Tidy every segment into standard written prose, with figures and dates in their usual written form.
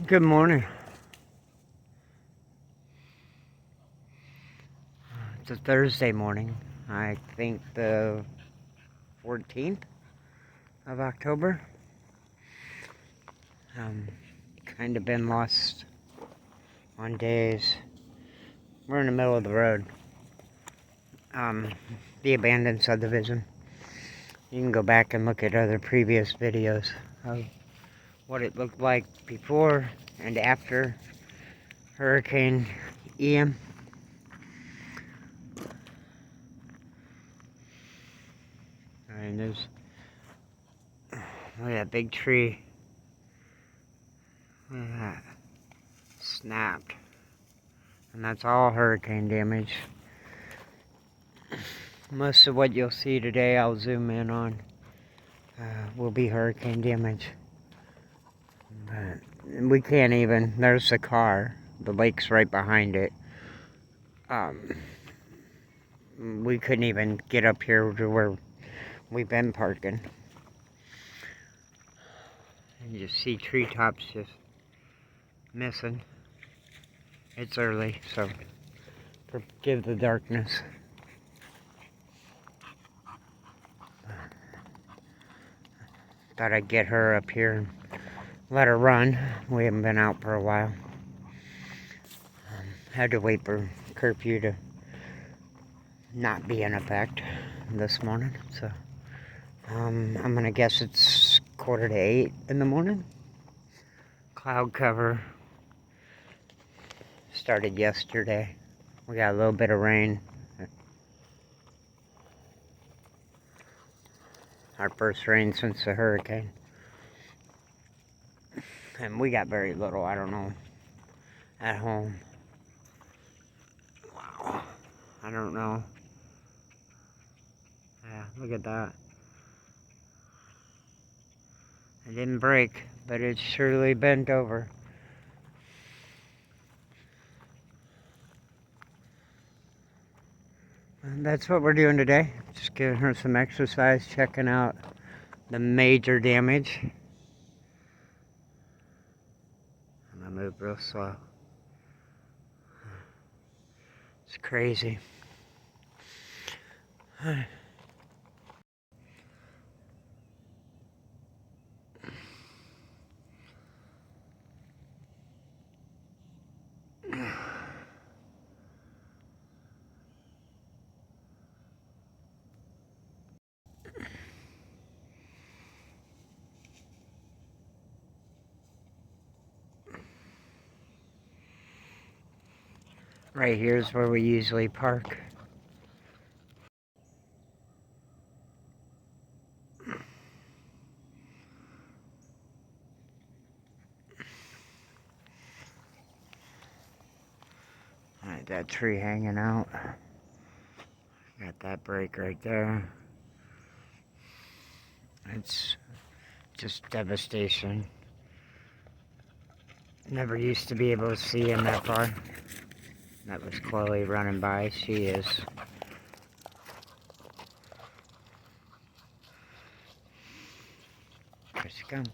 Good morning. It's a Thursday morning. I think the 14th of October. Kind of been lost on days. We're in the middle of the road. The abandoned subdivision. You can go back and look at other previous videos of what it looked like before and after Hurricane Ian. I mean, there's look at that big tree. Look at that. Snapped. And that's all hurricane damage. Most of what you'll see today, I'll zoom in on, will be hurricane damage. We can't even, there's the car. The lake's right behind it. We couldn't even get up here to where we've been parking. And you see treetops just missing. It's early, so forgive the darkness. Thought I'd get her up here and let her run. We haven't been out for a while. Had to wait for curfew to not be in effect this morning, so I'm gonna guess it's 7:45 in the morning. Cloud cover started yesterday. We got a little bit of rain. Our first rain since the hurricane. And we got very little, I don't know, at home. Wow. I don't know. Yeah, look at that. It didn't break, but it's surely bent over. And that's what we're doing today. Just giving her some exercise, checking out the major damage. I'm gonna move real slow. It's crazy. Right here is where we usually park. Alright, that tree hanging out. Got that break right there. It's just devastation. Never used to be able to see in that far. That was Chloe running by. She is. Here she comes.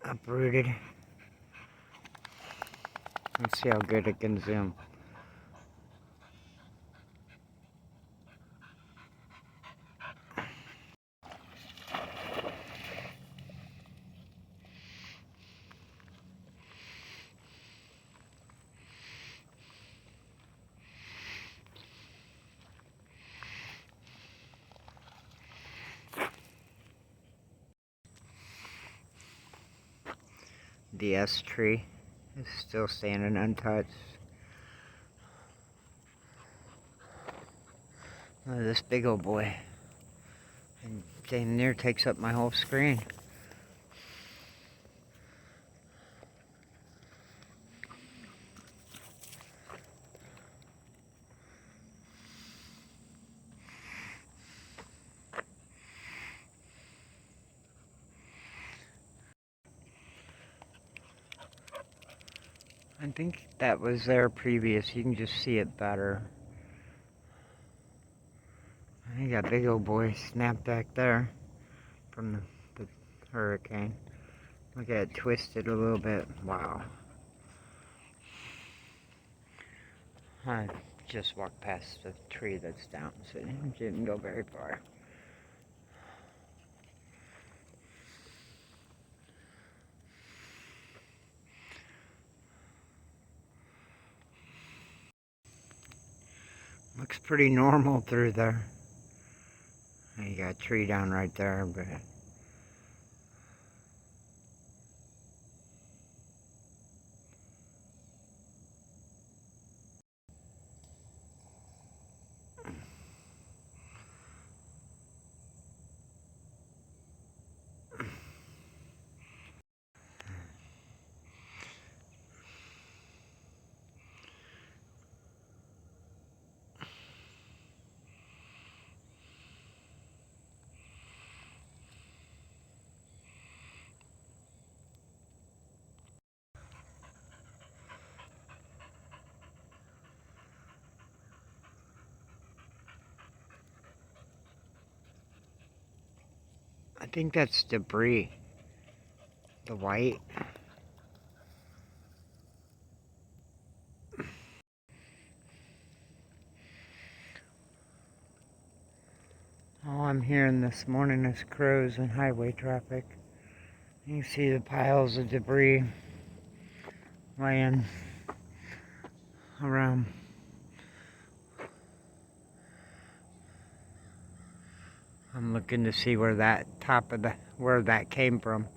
Uprooted. Let's see how good it can zoom. The S tree is still standing untouched. Look at this big old boy. And damn near takes up my whole screen. I think that was there previous. You can just see it better. You got big old boy snapped back there from the hurricane. Look at it twisted a little bit. Wow. I just walked past the tree that's down, so it didn't go very far. Looks pretty normal through there. You got a tree down right there, but I think that's debris. The white. All I'm hearing this morning is crows and highway traffic. You can see the piles of debris laying around. I'm looking to see where that where that came from.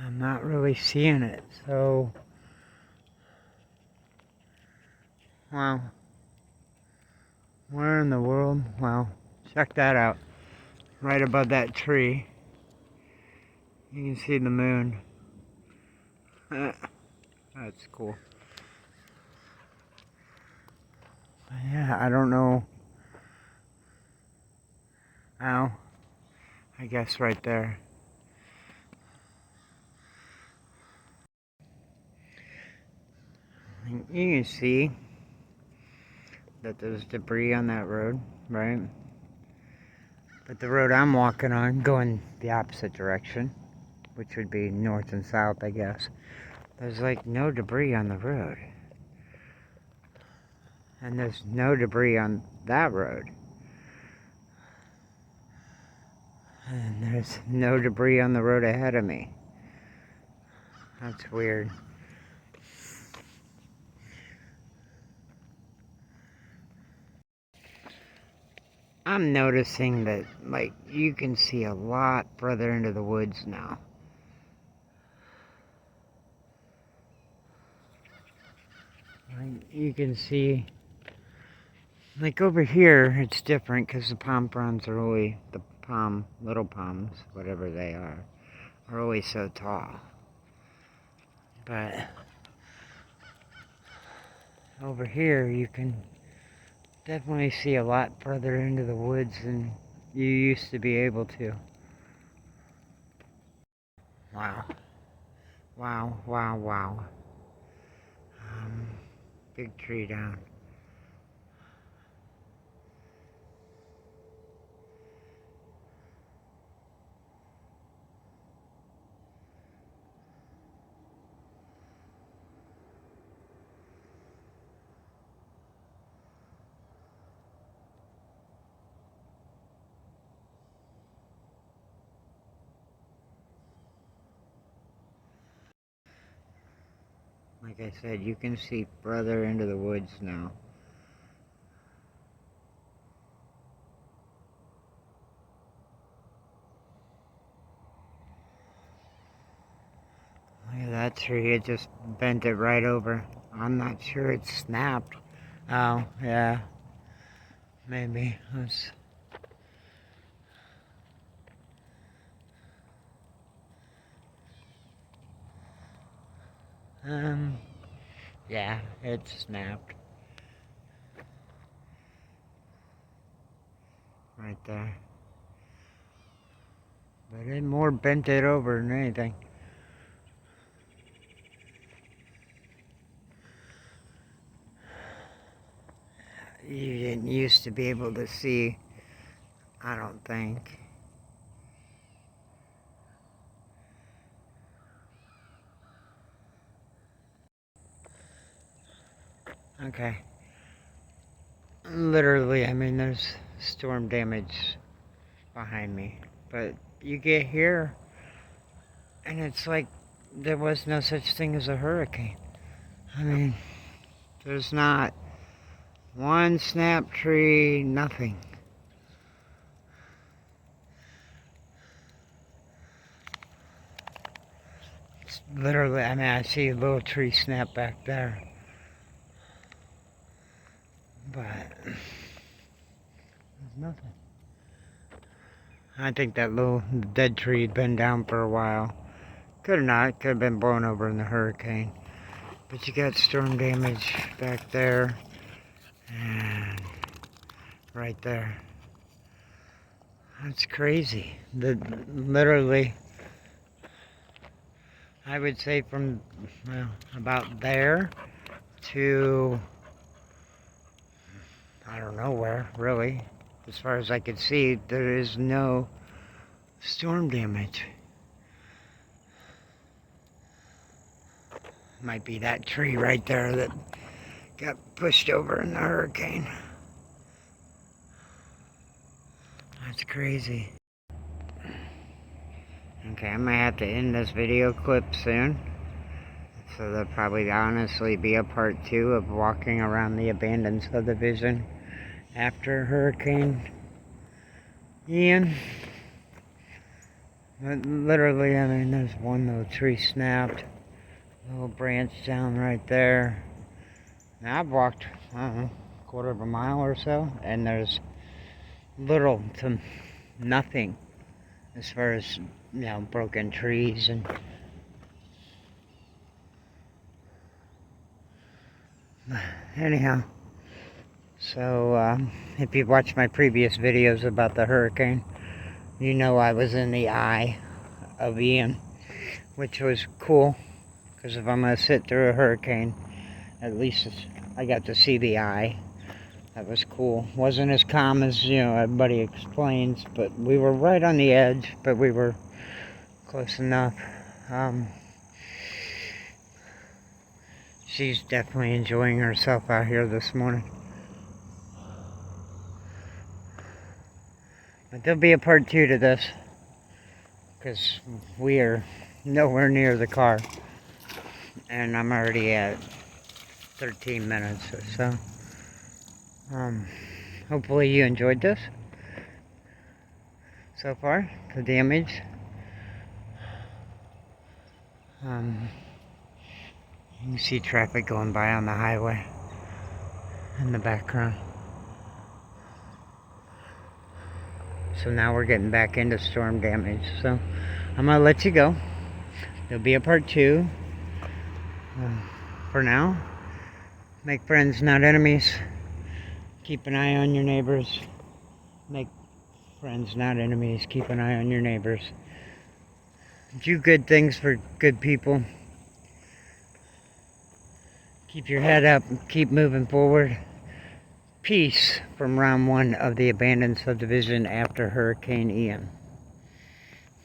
I'm not really seeing it, so wow. Where in the world? Wow. Check that out. Right above that tree. You can see the moon. That's cool. Yeah, I don't know. Oh, I guess right there. You can see that there's debris on that road, right? But the road I'm walking on, going the opposite direction, which would be north and south, I guess, there's like no debris on the road. And there's no debris on that road. And there's no debris on the road ahead of me. That's weird. I'm noticing that, like, you can see a lot further into the woods now. Like, you can see, like, over here, it's different because the palm fronds are only, little palms, whatever they are always so tall. But over here, you can definitely see a lot further into the woods than you used to be able to. Wow. Wow, wow, wow. Big tree down. Like I said, you can see further into the woods now. Look at that tree, it just bent it right over. I'm not sure it snapped. Oh, yeah. Maybe. Um, yeah, it snapped. Right there. But it more bent it over than anything. You didn't used to be able to see, I don't think. Okay. Literally, I mean, there's storm damage behind me. But you get here, and it's like there was no such thing as a hurricane. I mean, there's not one snap tree, nothing. It's literally, I mean, I see a little tree snap back there. But there's nothing. I think that little dead tree had been down for a while. Could have not, could have been blown over in the hurricane. But you got storm damage back there and right there. That's crazy. Literally, I would say from about there to I don't know where, really. As far as I could see, there is no storm damage. Might be that tree right there that got pushed over in the hurricane. That's crazy. Okay, I might have to end this video clip soon. So there'll probably honestly be a part 2 of walking around the abandoned subdivision after Hurricane Ian. But literally, I mean, there's one little tree snapped. Little branch down right there. Now I've walked, I don't know, a quarter of a mile or so, and there's little to nothing as far as, broken trees and anyhow. So, if you've watched my previous videos about the hurricane, you know I was in the eye of Ian, which was cool, because if I'm going to sit through a hurricane, at least I got to see the eye. That was cool. Wasn't as calm as, everybody explains, but we were right on the edge, but we were close enough. She's definitely enjoying herself out here this morning. But there'll be a part 2 to this, because we are nowhere near the car, and I'm already at 13 minutes or so. Hopefully you enjoyed this so far, the damage. You can see traffic going by on the highway in the background. So now we're getting back into storm damage. So I'm going to let you go. There'll be a part 2. For now, make friends, not enemies. Keep an eye on your neighbors. Make friends, not enemies. Keep an eye on your neighbors. Do good things for good people. Keep your head up. Keep moving forward. Peace from round 1 of the abandoned subdivision after Hurricane Ian.